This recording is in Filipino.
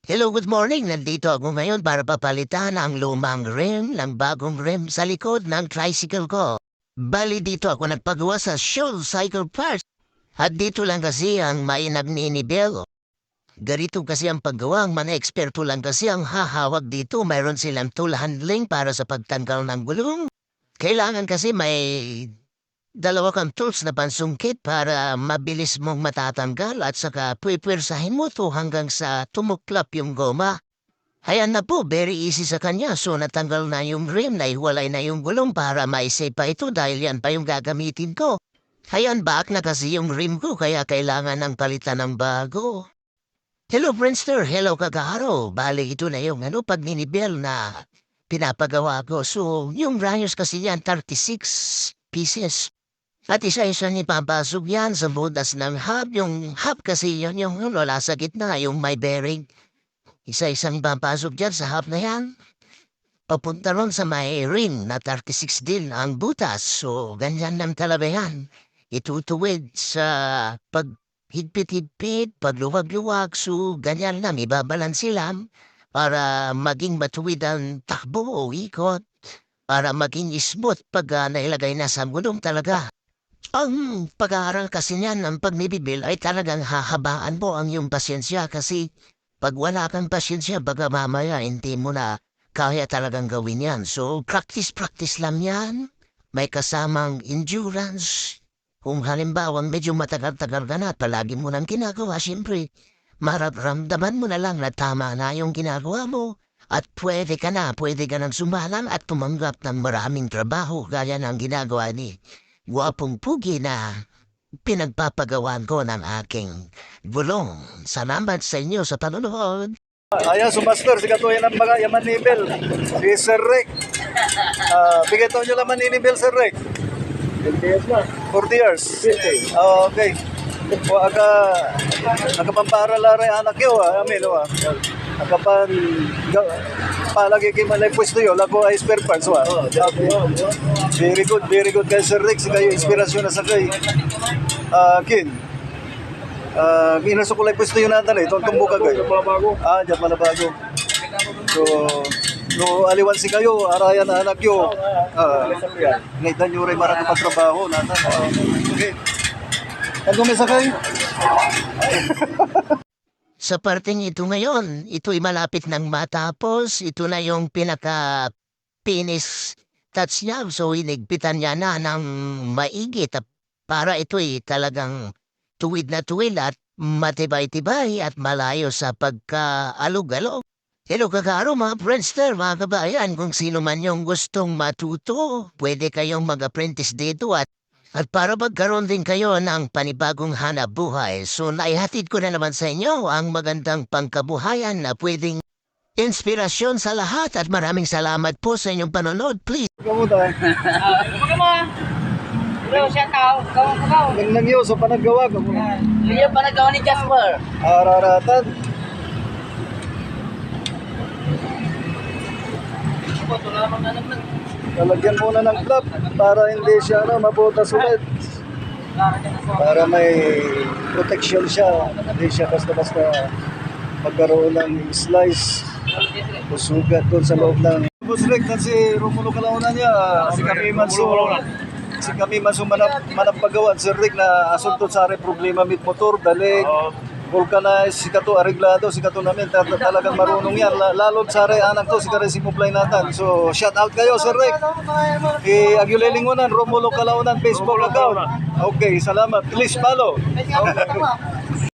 Hello, good morning. Nandito ako ngayon para papalitan ang lumang rim ng bagong rim sa likod ng tricycle ko. Bali dito ako nagpagawa sa Show Cycle Parts. At dito lang kasi ang mainag ni Nibel. Ganito kasi ang paggawa, ang mga eksperto lang kasi ang hahawag dito. Mayroon silang tool handling para sa pagtanggal ng gulong. Kailangan kasi may dalawa kang tools na pansungkit para mabilis mong matatanggal at saka pwipwersahin mo to hanggang sa tumuklap yung goma. Ayan na po, very easy sa kanya. So natanggal na yung rim, naiwalay na yung gulong para maisay pa ito dahil yan pa yung gagamitin ko. Ayan, back na kasi yung rim ko kaya kailangan ng palitan ng bago. Hello, Friendster. Hello, Kakaharo. Bali, ito na yung pag ninibel na pinapagawa ko. So, yung rayos kasi yan, 36 pieces. At isa-isa ni papasok yan sa butas ng hub. Yung hub kasi yun yung wala sa gitna, yung may bearing. Isa-isang papasok dyan sa hub na yan. Papunta ron sa may rim na 36 din ang butas. So, ganyan lang talaga yan. Itutuwid sa paghigpit-higpit, pagluwag-luwag. So, ganyan lang, ibabalansi lang para maging matuwid ang takbo o ikot. Para maging smooth pag nailagay na sa gulong talaga. Ang pag-aaral kasi niyan ng pagbibibil ay talagang hahabaan mo ang iyong pasyensya kasi pag wala kang pasyensya baga mamaya hindi mo na kaya talagang gawin yan. So practice lang yan. May kasamang endurance. Kung halimbawa medyo matagal-tagal ka na at palagi mo nang ginagawa, siyempre mararamdaman mo na lang na tama na yung ginagawa mo. At pwede ka nang sumalang at tumanggap ng maraming trabaho gaya ng ginagawa ni Gwapong pugi na pinagpapagawan ko ng aking gulong. Salamat sa inyo sa panonood. Ayan, sumaster, si katuyan ng mga yaman ni Bel, si Sir Rick. Bigay taon nyo naman ni Bel, Sir Rick. 40 years na. 40 years? 50. Okay. O aga, nakapamparalara yung anak nyo, amin, nakapan, palagi kayo malay pwesto yun, lago ay spare parts, Very good kay Sir Rick, si kayo inspirasyon na sa kay Kin. Inaso ko lang pwesto yun natin itong tumbuka kayo. Diyan pala bago. So, no aliwan si kayo, arayan na anak nyo. Ngaytan nyo rin marang kapatrabaho natin. Okay. Ano may sakay? Sa parteng ito ngayon, ito'y malapit ng matapos. Ito na yung pinaka-finish touch niya. So, inigpitan niya na ng maigi para ito'y talagang tuwid na tuwid at matibay-tibay at malayo sa pagkaalog-alog. Hello kakaro mga Friendster, mga kabayan, kung sino man yung gustong matuto, pwede kayong mag-apprentice dito at para magkaroon din kayo ng panibagong hanap buhay. So naihatid ko na naman sa inyo ang magandang pangkabuhayan na pwedeng inspirasyon sa lahat at maraming salamat po sa inyong panonood. Please. Kamuta. Hello, shout out. Kaw. Nangyo sa panaggawa ko. Video pa nagawa ni Jasper. Araratan. Lalagyan muna ng flap para hindi siya mabutas ulit. Para may protection siya. Hindi siya basta-basta magkaroon ng slice o sugat doon sa loob ng Boss Rick, si Romulo Kalaunan niya, si kami man manap pagawa Sir Rick na asunto sa problema mit motor, dalig, vulcanize, si kato areglado, si kato namin talagang marunong yan, lalo sa anak to, si kare si Muplay natin. So shout out kayo Sir Rick, Agulelingunan, Romulo Kalaunan Facebook account. Okay, salamat, please follow. Okay.